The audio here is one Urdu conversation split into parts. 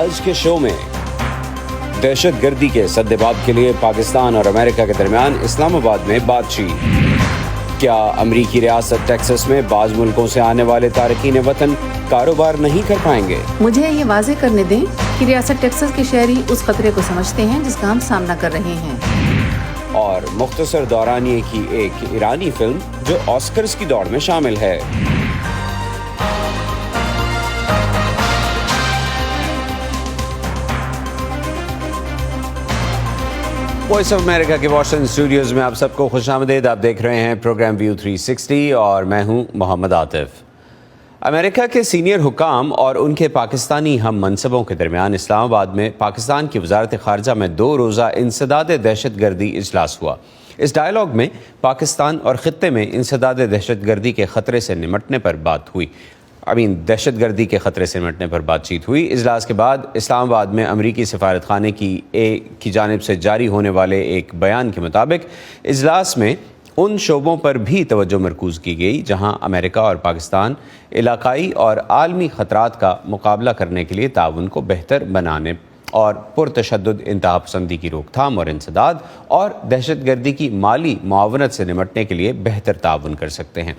آج کے شو میں دہشت گردی کے سدباب کے لیے پاکستان اور امریکہ کے درمیان اسلام آباد میں بات چیت۔ کیا امریکی ریاست ٹیکساس میں بعض ملکوں سے آنے والے تارکین وطن کاروبار نہیں کر پائیں گے؟ مجھے یہ واضح کرنے دیں کہ ریاست ٹیکساس کے شہری اس خطرے کو سمجھتے ہیں جس کا ہم سامنا کر رہے ہیں۔ اور مختصر دورانیے کی ایک ایرانی فلم جو آسکرز کی دوڑ میں شامل ہے۔ وائس آف امریکہ کے واشنگٹن اسٹوڈیوز میں آپ سب کو خوش آمدید۔ آپ دیکھ رہے ہیں پروگرام ویو 360 اور میں ہوں محمد عاطف۔ امریکہ کے سینئر حکام اور ان کے پاکستانی ہم منصبوں کے درمیان اسلام آباد میں پاکستان کی وزارت خارجہ میں 2 روزہ انسداد دہشت گردی اجلاس ہوا۔ اس ڈائیلاگ میں پاکستان اور خطے میں انسداد دہشت گردی کے خطرے سے نمٹنے پر بات ہوئی۔ دہشت گردی کے خطرے سے نمٹنے پر بات چیت ہوئی۔ اجلاس کے بعد اسلام آباد میں امریکی سفارت خانے کی جانب سے جاری ہونے والے ایک بیان کے مطابق اجلاس میں ان شعبوں پر بھی توجہ مرکوز کی گئی جہاں امریکہ اور پاکستان علاقائی اور عالمی خطرات کا مقابلہ کرنے کے لیے تعاون کو بہتر بنانے اور پرتشدد انتہا پسندی کی روک تھام اور انسداد اور دہشت گردی کی مالی معاونت سے نمٹنے کے لیے بہتر تعاون کر سکتے ہیں۔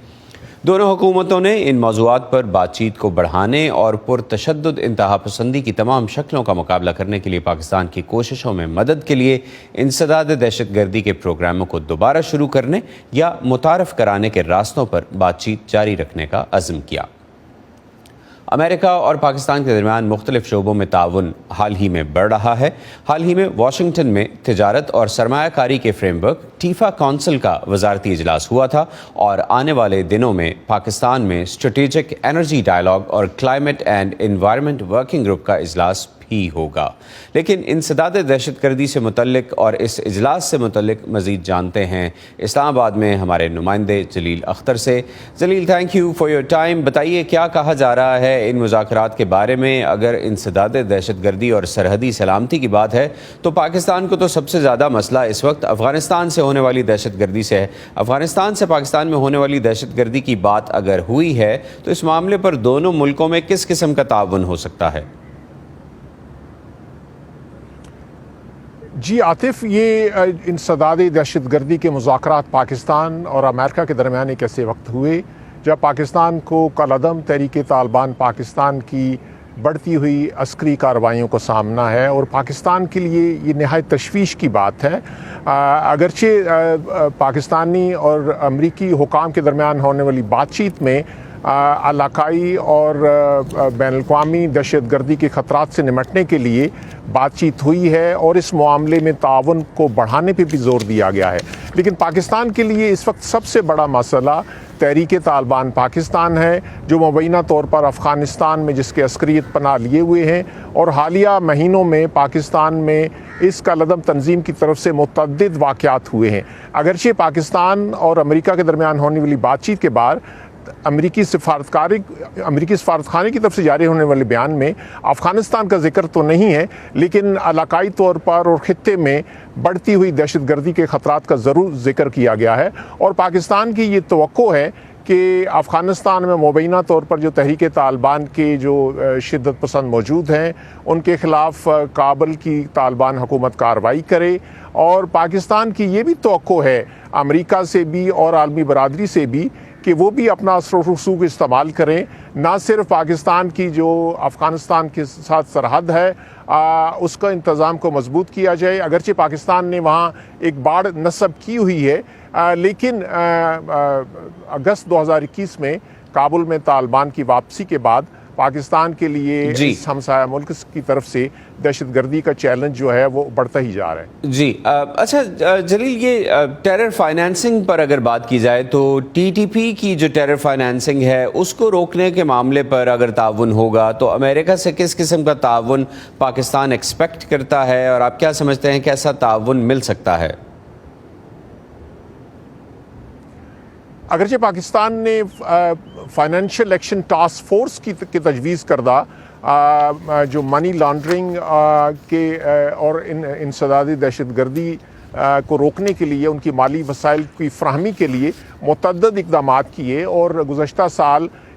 دونوں حکومتوں نے ان موضوعات پر بات چیت کو بڑھانے اور پرتشدد انتہا پسندی کی تمام شکلوں کا مقابلہ کرنے کے لیے پاکستان کی کوششوں میں مدد کے لیے انسداد دہشت گردی کے پروگراموں کو دوبارہ شروع کرنے یا متعارف کرانے کے راستوں پر بات چیت جاری رکھنے کا عزم کیا۔ امریکہ اور پاکستان کے درمیان مختلف شعبوں میں تعاون حال ہی میں بڑھ رہا ہے۔ حال ہی میں واشنگٹن میں تجارت اور سرمایہ کاری کے فریم ورک ٹیفا کونسل کا وزارتی اجلاس ہوا تھا اور آنے والے دنوں میں پاکستان میں اسٹریٹجک انرجی ڈائیلاگ اور climate and environment working group کا اجلاس بھی ہوگا۔ لیکن انسداد دہشت گردی سے متعلق اور اس اجلاس سے متعلق مزید جانتے ہیں اسلام آباد میں ہمارے نمائندے جلیل اختر سے۔ Jalil, thank you for your time. بتائیے کیا کہا جا رہا ہے ان مذاکرات کے بارے میں؟ اگر انسداد دہشت گردی اور سرحدی سلامتی کی بات ہے تو پاکستان کو تو سب سے زیادہ مسئلہ اس وقت افغانستان سے ہونے والی دہشت گردی سے ہے۔ افغانستان سے پاکستان میں ہونے والی دہشت گردی کی بات اگر ہوئی ہے تو اس معاملے پر دونوں ملکوں میں کس قسم کا تعاون ہو سکتا ہے؟ جی عاطف، یہ انسداد دہشت گردی کے مذاکرات پاکستان اور امریکہ کے درمیان ایک ایسے وقت ہوئے جب پاکستان کو کالعدم تحریک طالبان پاکستان کی بڑھتی ہوئی عسکری کارروائیوں کو سامنا ہے اور پاکستان کے لیے یہ نہایت تشویش کی بات ہے۔ اگرچہ پاکستانی اور امریکی حکام کے درمیان ہونے والی بات چیت میں علاقائی اور بین الاقوامی دہشت گردی کے خطرات سے نمٹنے کے لیے بات چیت ہوئی ہے اور اس معاملے میں تعاون کو بڑھانے پہ بھی زور دیا گیا ہے، لیکن پاکستان کے لیے اس وقت سب سے بڑا مسئلہ تحریک طالبان پاکستان ہے، جو مبینہ طور پر افغانستان میں جس کے عسکریت پناہ لیے ہوئے ہیں اور حالیہ مہینوں میں پاکستان میں اس کالعدم تنظیم کی طرف سے متعدد واقعات ہوئے ہیں۔ اگرچہ پاکستان اور امریکہ کے درمیان ہونے والی بات چیت کے بعد امریکی سفارتخانے کی طرف سے جاری ہونے والے بیان میں افغانستان کا ذکر تو نہیں ہے، لیکن علاقائی طور پر اور خطے میں بڑھتی ہوئی دہشت گردی کے خطرات کا ضرور ذکر کیا گیا ہے اور پاکستان کی یہ توقع ہے کہ افغانستان میں مبینہ طور پر جو تحریک طالبان کے جو شدت پسند موجود ہیں ان کے خلاف کابل کی طالبان حکومت کارروائی کرے، اور پاکستان کی یہ بھی توقع ہے امریکہ سے بھی اور عالمی برادری سے بھی کہ وہ بھی اپنا اثر و رسوخ استعمال کریں، نہ صرف پاکستان کی جو افغانستان کے ساتھ سرحد ہے اس کا انتظام کو مضبوط کیا جائے۔ اگرچہ پاکستان نے وہاں ایک باڑ نصب کی ہوئی ہے، لیکن اگست 2021 میں کابل میں طالبان کی واپسی کے بعد پاکستان کے لیے اس ہمسایہ ملک کی طرف سے دہشت گردی کا چیلنج جو ہے وہ بڑھتا ہی جا رہا ہے۔ جی اچھا جلیل، یہ ٹیرر فائنانسنگ پر اگر بات کی جائے تو ٹی ٹی پی کی جو ٹیرر فائنانسنگ ہے اس کو روکنے کے معاملے پر اگر تعاون ہوگا تو امریکہ سے کس قسم کا تعاون پاکستان ایکسپیکٹ کرتا ہے اور آپ کیا سمجھتے ہیں کیسا تعاون مل سکتا ہے؟ اگرچہ پاکستان نے فائنینشیل ایکشن ٹاسک فورس کی تجویز کردہ جو منی لانڈرنگ کے اور انسدادی دہشت گردی کو روکنے کے لیے، ان کی مالی وسائل کی فراہمی کے لیے متعدد اقدامات کیے، اور گزشتہ سال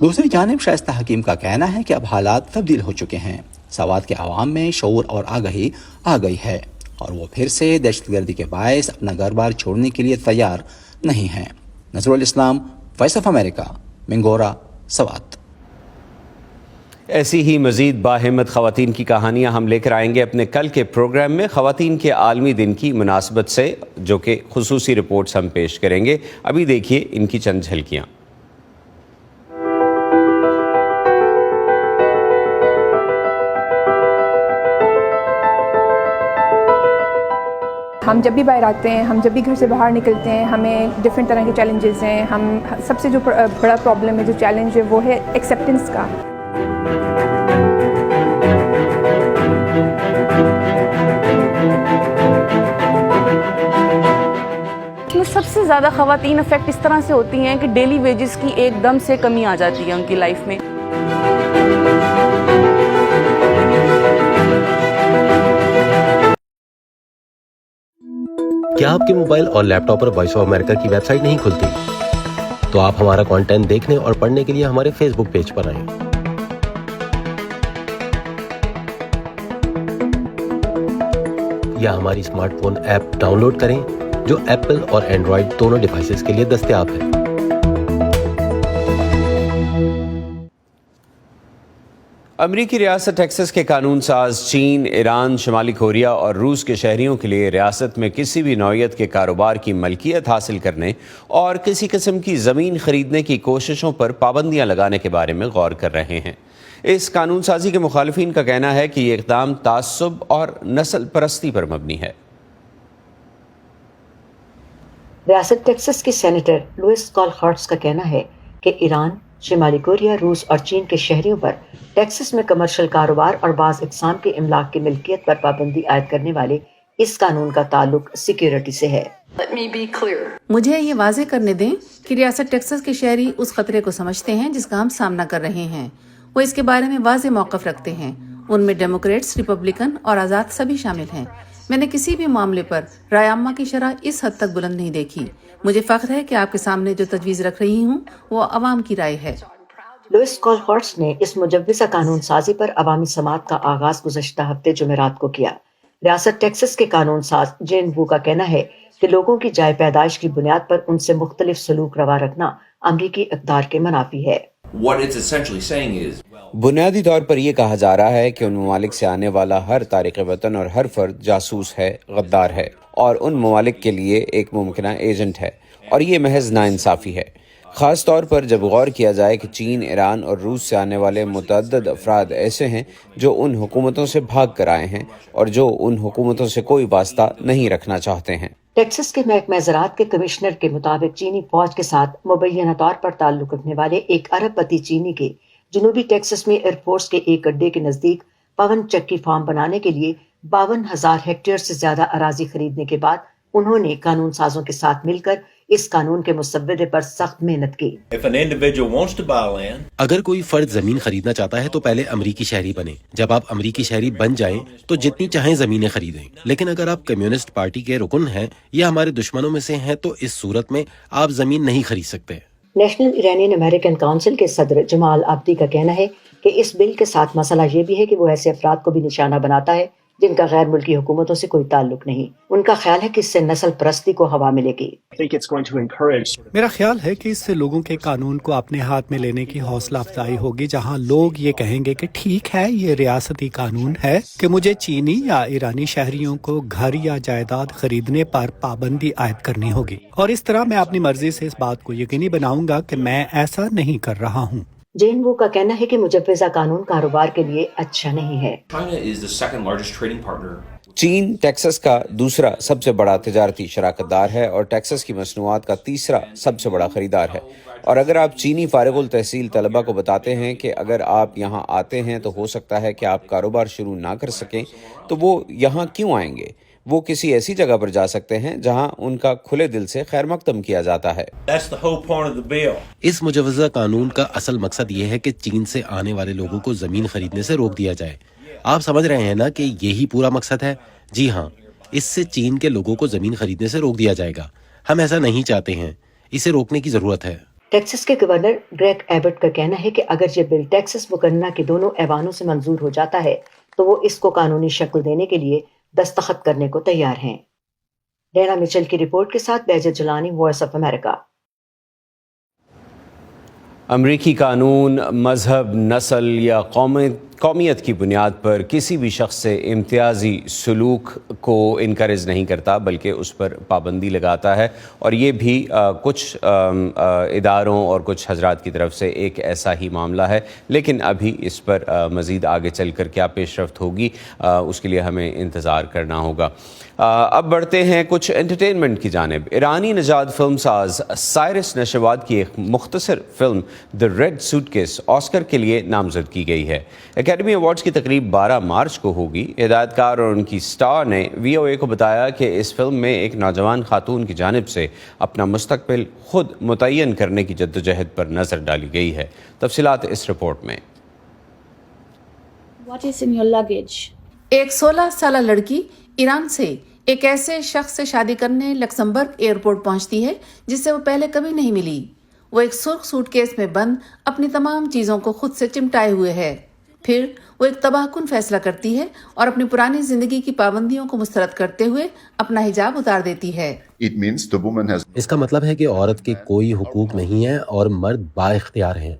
دوسری جانب شائستہ حکیم کا کہنا ہے کہ اب حالات تبدیل ہو چکے ہیں، سوات کے عوام میں شعور اور آگہی آ گئی ہے اور وہ پھر سے دہشت گردی کے باعث اپنا گھر بار چھوڑنے کے لیے تیار نہیں ہیں۔ Nazar ul Islam, voice of America, Mingora, Swat. ایسی ہی مزید باہمت خواتین کی کہانیاں ہم لے کر آئیں گے اپنے کل کے پروگرام میں خواتین کے عالمی دن کی مناسبت سے، جو کہ خصوصی رپورٹس ہم پیش کریں گے۔ ابھی دیکھیے ان کی چند جھلکیاں۔ ہم جب بھی باہر آتے ہیں، ہم جب بھی گھر سے باہر نکلتے ہیں، ہمیں ڈفرینٹ طرح کے چیلنجز ہیں۔ ہم سب سے جو بڑا پرابلم ہے، جو چیلنج ہے، وہ ہے ایکسیپٹنس کا۔ سب سے زیادہ خواتین افیکٹ اس طرح سے ہوتی ہیں کہ ڈیلی ویجز کی ایک دم سے کمی آ جاتی ہے ان کی لائف میں۔ کیا آپ کے موبائل اور لیپ ٹاپ پر وائس آف امریکہ کی ویب سائٹ نہیں کھلتی؟ تو آپ ہمارا کانٹینٹ دیکھنے اور پڑھنے کے لیے ہمارے فیس بک پیج پر آئیں۔ یا ہماری smart phone app download کریں جو ایپل اور اینڈرائیڈ دونوں ڈیوائسز کے لیے دستیاب ہے۔ امریکی ریاست ٹیکساس کے قانون ساز چین، ایران، شمالی کوریا اور روس کے شہریوں کے لیے ریاست میں کسی بھی نوعیت کے کاروبار کی ملکیت حاصل کرنے اور کسی قسم کی زمین خریدنے کی کوششوں پر پابندیاں لگانے کے بارے میں غور کر رہے ہیں۔ اس قانون سازی کے مخالفین کا کہنا ہے کہ یہ اقدام تعصب اور نسل پرستی پر مبنی ہے۔ ریاست ٹیکساس کے سینیٹر لوئس کالہارٹس کا کہنا ہے کہ ایران، شمالی کوریا، روس اور چین کے شہریوں پر ٹیکساس میں کمرشل کاروبار اور بعض اقسام کے املاک کی ملکیت پر پابندی عائد کرنے والے اس قانون کا تعلق سیکیورٹی سے ہے۔ مجھے یہ واضح کرنے دیں کہ ریاست ٹیکساس کے شہری اس خطرے کو سمجھتے ہیں جس کا ہم سامنا کر رہے ہیں۔ وہ اس کے بارے میں واضح موقف رکھتے ہیں۔ ان میں ڈیموکریٹس، ریپبلکن اور آزاد سبھی شامل ہیں۔ میں نے کسی بھی معاملے پر رائے عامہ کی شرح اس حد تک بلند نہیں دیکھی۔ مجھے فخر ہے کہ آپ کے سامنے جو تجویز رکھ رہی ہوں وہ عوام کی رائے ہے۔ لوئس کالہارٹس نے اس مجوزہ قانون سازی پر عوامی سماعت کا آغاز گزشتہ ہفتے جمعرات کو کیا۔ ریاست ٹیکساس کے قانون ساز جین وو کا کہنا ہے کہ لوگوں کی جائے پیدائش کی بنیاد پر ان سے مختلف سلوک روا رکھنا امریکی اقدار کے منافی ہے۔ بنیادی طور پر یہ کہا جا رہا ہے کہ ان ممالک سے آنے والا ہر تارک وطن اور ہر فرد جاسوس ہے، غدار ہے اور ان ممالک کے لیے ایک ممکنہ ایجنٹ ہے، اور یہ محض ناانصافی ہے، خاص طور پر جب غور کیا جائے کہ چین، ایران اور روس سے آنے والے متعدد افراد ایسے ہیں جو ان حکومتوں سے بھاگ کر آئے ہیں اور جو ان حکومتوں سے کوئی واسطہ نہیں رکھنا چاہتے ہیں۔ ٹیکساس کے محکمہ زراعت کے کمشنر کے مطابق چینی فوج کے ساتھ مبینہ طور پر تعلق رکھنے والے ایک ارب پتی چینی کے جنوبی ٹیکساس میں ایئر فورس کے ایک اڈے کے نزدیک پون چکی فارم بنانے کے لیے 52,000 ہیکٹیئر سے زیادہ اراضی خریدنے کے بعد انہوں نے قانون سازوں کے ساتھ مل کر اس قانون کے مسودے پر سخت محنت کی۔ اگر کوئی فرد زمین خریدنا چاہتا ہے تو پہلے امریکی شہری بنے۔ جب آپ امریکی شہری بن جائیں تو جتنی چاہیں زمینیں خریدیں، لیکن اگر آپ کمیونسٹ پارٹی کے رکن ہیں یا ہمارے دشمنوں میں سے ہیں تو اس صورت میں آپ زمین نہیں خرید سکتے۔ نیشنل ایرانین امریکن کونسل کے صدر جمال عابدی کا کہنا ہے کہ اس بل کے ساتھ مسئلہ یہ بھی ہے کہ وہ ایسے افراد کو بھی نشانہ بناتا ہے جن کا غیر ملکی حکومتوں سے کوئی تعلق نہیں۔ ان کا خیال ہے کہ اس سے نسل پرستی کو ہوا ملے گی۔ میرا خیال ہے کہ اس سے لوگوں کے قانون کو اپنے ہاتھ میں لینے کی حوصلہ افزائی ہوگی، جہاں لوگ یہ کہیں گے کہ ٹھیک ہے، یہ ریاستی قانون ہے کہ مجھے چینی یا ایرانی شہریوں کو گھر یا جائیداد خریدنے پر پابندی عائد کرنی ہوگی، اور اس طرح میں اپنی مرضی سے اس بات کو یقینی بناؤں گا کہ میں ایسا نہیں کر رہا ہوں۔ جین وو کا کہنا ہے کہ مجوزہ قانون کاروبار کے لیے اچھا نہیں ہے۔ چین ٹیکساس کا دوسرا سب سے بڑا تجارتی شراکت دار ہے اور ٹیکساس کی مصنوعات کا تیسرا سب سے بڑا خریدار ہے، اور اگر آپ چینی فارغ التحصیل طلبہ کو بتاتے ہیں کہ اگر آپ یہاں آتے ہیں تو ہو سکتا ہے کہ آپ کاروبار شروع نہ کر سکیں، تو وہ یہاں کیوں آئیں گے؟ وہ کسی ایسی جگہ پر جا سکتے ہیں جہاں ان کا کھلے دل سے خیر مقدم کیا جاتا ہے۔ اس مجوزہ قانون کا اصل مقصد یہ ہے کہ چین سے آنے والے لوگوں کو زمین خریدنے سے روک دیا جائے۔ آپ سمجھ رہے ہیں نا کہ یہی پورا مقصد ہے؟ جی ہاں، اس سے چین کے لوگوں کو زمین خریدنے سے روک دیا جائے گا۔ ہم ایسا نہیں چاہتے ہیں، اسے روکنے کی ضرورت ہے۔ ٹیکسس کے گورنر گریگ ایبٹ کا کہنا ہے کہ اگر یہ بل ٹیکسس مقننہ کے دونوں ایوانوں سے منظور ہو جاتا ہے تو وہ اس کو قانونی شکل دینے کے لیے دستخط کرنے کو تیار ہیں۔ ڈینا مچل کی رپورٹ کے ساتھ بیجر جلانی، وائس آف امریکہ۔ امریکی قانون مذہب، نسل یا قومیت کی بنیاد پر کسی بھی شخص سے امتیازی سلوک کو انکریج نہیں کرتا بلکہ اس پر پابندی لگاتا ہے، اور یہ بھی کچھ اداروں اور کچھ حضرات کی طرف سے ایک ایسا ہی معاملہ ہے، لیکن ابھی اس پر مزید آگے چل کر کیا پیش رفت ہوگی اس کے لیے ہمیں انتظار کرنا ہوگا۔ اب بڑھتے ہیں کچھ انٹرٹینمنٹ کی جانب۔ ایرانی نژاد فلم ساز سائرس نشوات کی ایک مختصر فلم دی ریڈ سوٹ کیس آسکر کے لیے نامزد کی گئی ہے۔ اکیڈمی ایوارڈز کی تقریب 12 مارچ کو ہوگی۔ ہدایت کار اور ان کی سٹار نے وی او اے کو بتایا کہ اس فلم میں ایک نوجوان خاتون کی جانب سے اپنا مستقبل خود متعین کرنے کی جدوجہد پر نظر ڈالی گئی ہے۔ تفصیلات اس رپورٹ میں۔ ایک 16 سالہ لڑکی ایران سے ایک ایسے شخص سے شادی کرنے لکسمبرگ ایئرپورٹ پہنچتی ہے جس سے وہ پہلے کبھی نہیں ملی۔ وہ ایک سرخ سوٹ کیس میں بند اپنی تمام چیزوں کو خود سے چمٹائے ہوئے ہے۔ پھر وہ ایک تباہ کن فیصلہ کرتی ہے اور اپنی پرانی زندگی کی پابندیوں کو مسترد کرتے ہوئے اپنا حجاب اتار دیتی ہے۔ اس کا مطلب ہے کہ عورت کے کوئی حقوق نہیں ہیں اور مرد با اختیار ہیں۔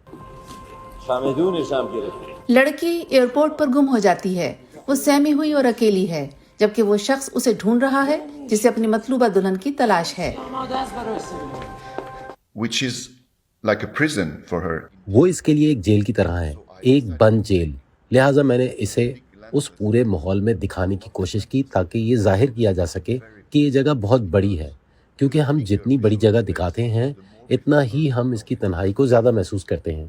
لڑکی ایئرپورٹ پر گم ہو جاتی ہے۔ وہ سہمی ہوئی اور اکیلی ہے جبکہ وہ شخص اسے ڈھونڈ رہا ہے جسے اپنی مطلوبہ دلہن کی تلاش ہے۔ وہ اس کے لیے ایک جیل کی طرح ہے، ایک بند جیل۔ لہٰذا میں نے اسے اس پورے ماحول میں دکھانے کی کوشش کی تاکہ یہ ظاہر کیا جا سکے کہ یہ جگہ بہت بڑی ہے، کیونکہ ہم جتنی بڑی جگہ دکھاتے ہیں اتنا ہی ہم اس کی تنہائی کو زیادہ محسوس کرتے ہیں۔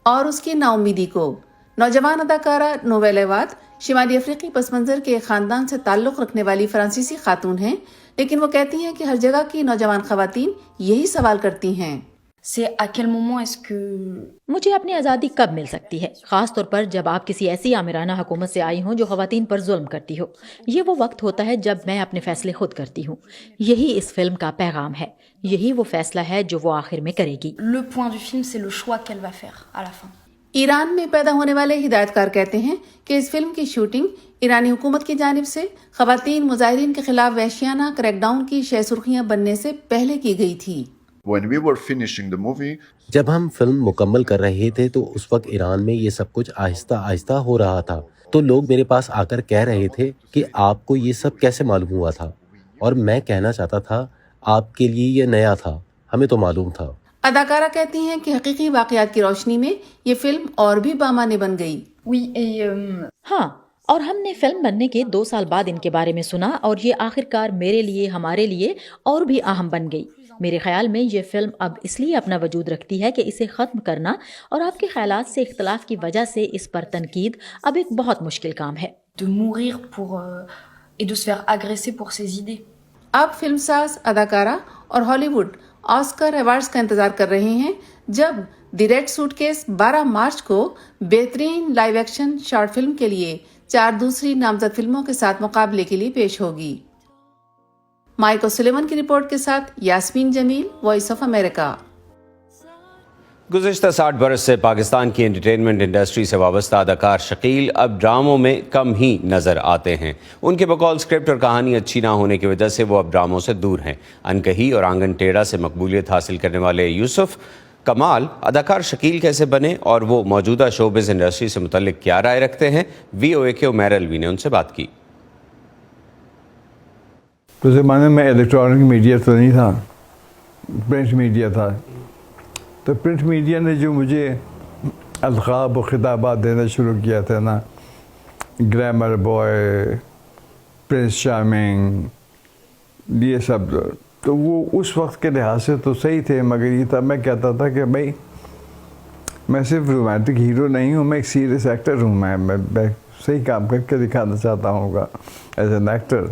اور اس کی نا امیدی کو۔ نوجوان اداکارہ نویل ایواد شمالی افریقی پس منظر کے ایک خاندان سے تعلق رکھنے والی فرانسیسی خاتون ہیں، لیکن وہ کہتی ہیں کہ ہر جگہ کی نوجوان خواتین یہی سوال کرتی ہیں۔ مجھے اپنی آزادی کب مل سکتی ہے، خاص طور پر جب آپ کسی ایسی آمرانہ حکومت سے آئی ہوں جو خواتین پر ظلم کرتی ہو۔ یہ وہ وقت ہوتا ہے جب میں اپنے فیصلے خود کرتی ہوں۔ یہی اس فلم کا پیغام ہے، یہی وہ فیصلہ ہے جو وہ آخر میں کرے گی۔ ایران میں پیدا ہونے والے ہدایت کار کہتے ہیں کہ اس فلم کی شوٹنگ ایرانی حکومت کی جانب سے خواتین مظاہرین کے خلاف وحشیانہ کریک ڈاؤن کی شہ سرخیاں بننے سے پہلے کی گئی تھی۔ جب ہم فلم مکمل کر رہے تھے تو اس وقت ایران میں یہ سب کچھ آہستہ آہستہ ہو رہا تھا، تو لوگ میرے پاس آ کر کہہ رہے تھے کہ آپ کو یہ سب کیسے معلوم ہوا تھا، اور میں کہنا چاہتا تھا آپ کے لیے یہ نیا تھا، ہمیں تو معلوم تھا۔ اداکارہ کہتی ہیں کہ حقیقی واقعات کی روشنی میں یہ فلم اور بھی بامعنی بن گئی۔ ہاں، اور ہم نے فلم بننے کے 2 سال بعد ان کے بارے میں سنا اور یہ آخرکار میرے لیے، ہمارے لیے اور بھی اہم بن گئی۔ میرے خیال میں یہ فلم اب اس لیے اپنا وجود رکھتی ہے کہ اسے ختم کرنا اور آپ کے خیالات سے اختلاف کی وجہ سے اس پر تنقید اب ایک بہت مشکل کام ہے۔ اب فلم ساز، اداکارہ اور ہالی ووڈ آسکر ایوارڈز کا انتظار کر رہے ہیں جب دی ریڈ سوٹ کیس 12 مارچ کو بہترین لائیو ایکشن شارٹ فلم کے لیے 4 دوسری نامزد فلموں کے ساتھ مقابلے کے لیے پیش ہوگی۔ مائک سلیون کی رپورٹ کے ساتھ یاسمین جمیل، وائس آف امریکہ۔ گزشتہ 60 برس سے پاکستان کی انٹرٹینمنٹ انڈسٹری سے وابستہ اداکار شکیل اب ڈراموں میں کم ہی نظر آتے ہیں۔ ان کے بقول اسکرپٹ اور کہانی اچھی نہ ہونے کی وجہ سے وہ اب ڈراموں سے دور ہیں۔ انکہی اور آنگن ٹیڑھا سے مقبولیت حاصل کرنے والے یوسف کمال اداکار شکیل کیسے بنے اور وہ موجودہ شوبز انڈسٹری سے متعلق کیا رائے رکھتے ہیں، وی او اے کے عمیر الوی نے ان سے بات کی۔ اس زمانے میں الیکٹرانک میڈیا تو نہیں تھا، پرنٹ میڈیا تھا، تو پرنٹ میڈیا نے جو مجھے القاب و خطابات دینا شروع کیا تھا نا، گرامر بوائے، پرنس چارمنگ، یہ سب، تو وہ اس وقت کے لحاظ سے تو صحیح تھے، مگر یہ تب میں کہتا تھا کہ بھائی میں صرف رومانٹک ہیرو نہیں ہوں، میں ایک سیریس ایکٹر ہوں، میں صحیح کام کر کے دکھانا چاہتا ہوں گا as an actor,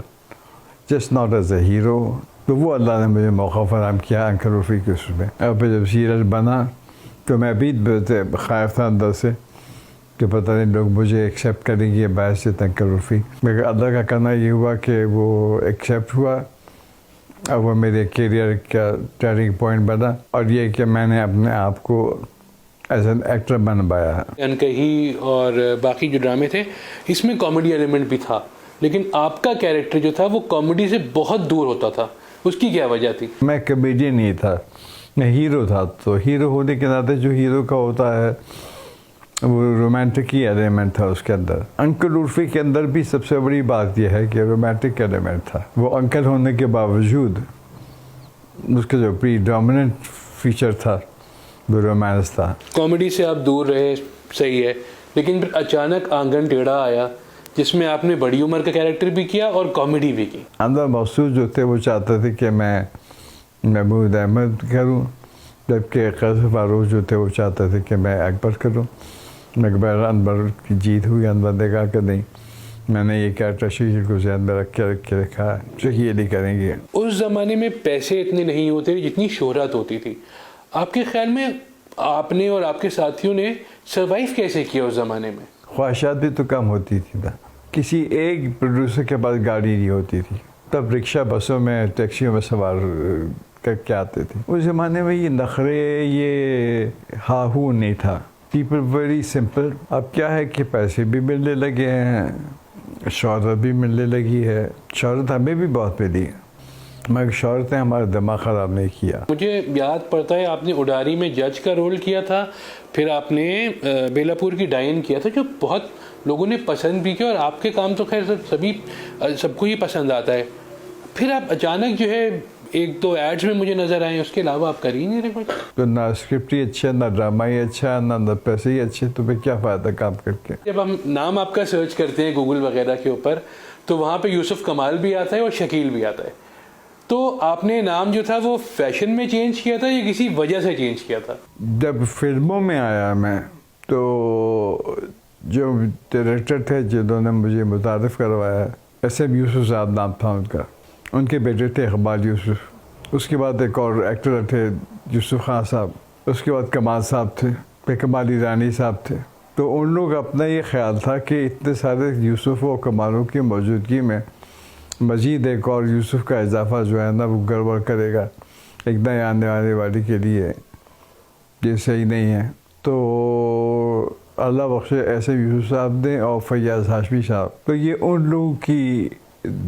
just not as a hero. تو وہ اللہ نے مجھے موقع فراہم کیا انکل رفیع کے اس میں، اور پھر جب سیریل بنا تو میں بھی خائف تھا اندر سے کہ پتہ نہیں لوگ مجھے ایکسیپٹ کریں گے باعث انکل رفیع، مگر اللہ کا کرنا یہ ہوا کہ وہ ایکسیپٹ ہوا، اور وہ میرے کیریئر کا ٹرننگ پوائنٹ بنا، اور یہ کہ میں نے اپنے آپ کو ایز این ایکٹر بنوایا ہے۔ انکہی اور باقی جو ڈرامے تھے اس میں کامیڈی ایلیمنٹ بھی تھا، لیکن آپ کا کیریکٹر جو تھا وہ کامیڈی سے بہت دور ہوتا تھا، اس کی کیا وجہ تھی؟ میں کمیڈین نہیں تھا، میں ہیرو تھا، تو ہیرو ہونے کے ناطے جو ہیرو کا ہوتا ہے وہ رومانٹک ہی ایلیمنٹ تھا اس کے اندر۔ انکل عرفی کے اندر بھی سب سے بڑی بات یہ ہے کہ رومانٹک ایلیمنٹ تھا، وہ انکل ہونے کے باوجود اس کا جو پری ڈومیننٹ فیچر تھا وہ رومانس تھا۔ کامیڈی سے آپ دور رہے، صحیح ہے، لیکن پھر اچانک آنگن ٹیڑھا آیا جس میں آپ نے بڑی عمر کا کیریکٹر بھی کیا اور کامیڈی بھی کی۔ اندر محسوس جو تھے وہ چاہتے تھے کہ میں محمود احمد کروں، جبکہ قیصر فاروق جو تھے وہ چاہتے تھے کہ میں اکبر کروں۔ اکبر انور کی جیت ہوئی، انور نے کہا کہ نہیں، میں نے یہ کیریکٹر شکیل کو ذہن میں رکھ کے رکھا ہے، شکیل ہی کریں گے۔ اس زمانے میں پیسے اتنے نہیں ہوتے جتنی شہرت ہوتی تھی، آپ کے خیال میں آپ نے اور آپ کے ساتھیوں نے سروائیو کیسے کیا اس زمانے میں؟ خواہشات بھی تو کم ہوتی تھی نا، کسی ایک پروڈیوسر کے پاس گاڑی نہیں ہوتی تھی، تب رکشہ بسوں میں ٹیکسیوں میں سوار کر کے آتے تھے۔ اس زمانے میں یہ نخرے، یہ ہاہو نہیں تھا، پیپل ویری سمپل۔ اب کیا ہے کہ پیسے بھی ملنے لگے ہیں، شہرت بھی ملنے لگی ہے، شہرت ہمیں بھی بہت ملی ہے، مگر شہرت نے ہمارا دماغ خراب نہیں کیا۔ مجھے یاد پڑتا ہے آپ نے اڈاری میں جج کا رول کیا تھا، پھر آپ نے بیلا پور کی ڈائن کیا تھا، جو بہت لوگوں نے پسند بھی کیا، اور آپ کے کام تو خیر سب کو ہی پسند آتا ہے۔ پھر آپ اچانک جو ہے ایک دو ایڈز میں مجھے نظر آئے، اس کے علاوہ آپ کر ہی نہیں رہے کچھ۔ تو نہ اسکرپٹ ہی اچھا، نہ ڈرامہ ہی اچھا، نہ پیسے ہی اچھے، تو پھر کیا فائدہ کام کر کے؟ جب ہم نام آپ کا سرچ کرتے ہیں گوگل وغیرہ کے اوپر تو وہاں پہ یوسف کمال بھی آتا ہے اور شکیل بھی آتا ہے، تو آپ نے نام جو تھا وہ فیشن میں چینج کیا تھا یا کسی وجہ سے چینج کیا تھا؟ جب فلموں میں آیا میں تو جو ڈائریکٹر تھے جنہوں نے مجھے متعارف کروایا، ایس ایم یوسف صاحب نام تھا ان کا، ان کے بیٹے تھے اقبال یوسف، اس کے بعد ایک اور ایکٹر تھے یوسف خان صاحب، اس کے بعد کمال صاحب تھے، پھر کمال ایرانی صاحب تھے۔ تو ان لوگ اپنا یہ خیال تھا کہ اتنے سارے یوسف و کمالوں کی موجودگی میں مزید ایک اور یوسف کا اضافہ جو ہے نا وہ گڑبڑ کرے گا ایک نئے آنے والی کے لیے، یہ صحیح نہیں ہے۔ تو اللہ بخشے ایسے یوسف صاحب نے اور فیاض ہاشمی صاحب، تو یہ ان لوگوں کی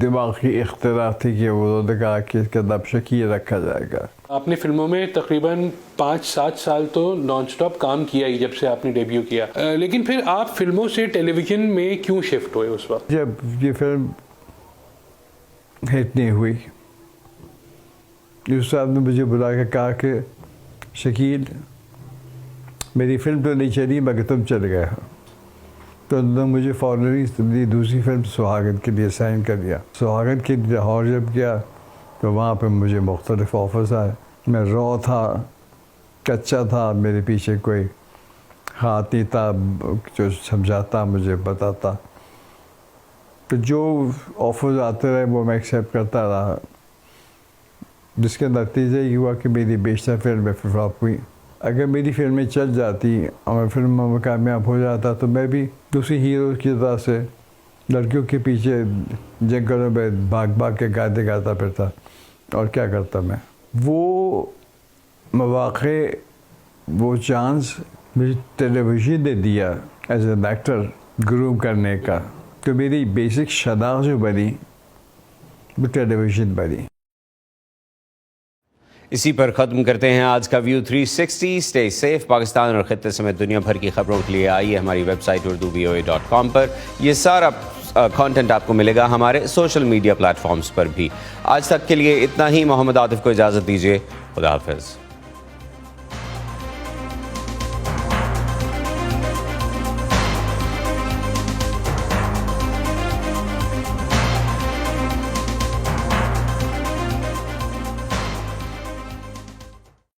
دماغی اختراع تھی کہ انہوں نے کہا کہ اس کا نام شکیل رکھا جائے گا۔ آپ نے فلموں میں تقریباً 5-7 سال تو نان سٹاپ کام کیا ہی جب سے آپ نے ڈیبیو کیا، لیکن پھر آپ فلموں سے ٹیلی ویژن میں کیوں شفٹ ہوئے اس وقت؟ جب یہ فلم ہٹ نہیں ہوئی، یوسف صاحب نے مجھے بلا کے کہا کہ شکیل میری فلم تو نہیں چلی مگر تم چل گئے ہو، تو انہوں نے مجھے فوراً دوسری فلم سہاگن کے لیے سائن کر دیا۔ سہاگن کے لیے لاہور جب گیا تو وہاں پہ مجھے مختلف آفرز آئے، میں را تھا، کچا تھا، میرے پیچھے کوئی ہاتھ نہیں تھا جو سمجھاتا مجھے بتاتا، تو جو آفرز آتے رہے وہ میں ایکسیپٹ کرتا رہا، جس کا نتیجہ یہ ہوا کہ میری بیشتر فلمیں فلاپ ہوئی۔ اگر میری فلمیں چل جاتی اور فلموں میں کامیاب ہو جاتا تو میں بھی دوسری ہیروز کی طرح سے لڑکیوں کے پیچھے جنگلوں میں بھاگ کے گانے گاتا پھرتا، اور کیا کرتا میں۔ وہ مواقع، وہ چانس مجھے ٹیلی ویژن نے دیا ایز این ایکٹر گروم کرنے کا، تو میری بیسک شناخت جو بنی وہ ٹیلی ویژن بنی۔ اسی پر ختم کرتے ہیں آج کا ویو 360۔ Stay safe. پاکستان اور خطے سمیت دنیا بھر کی خبروں کے لیے آئیے ہماری ویب سائٹ urduvoa.com پر، یہ سارا کانٹینٹ آپ کو ملے گا ہمارے سوشل میڈیا پلیٹ فارمز پر بھی۔ آج تک کے لیے اتنا ہی، محمد عاطف کو اجازت دیجیے، خدا حافظ۔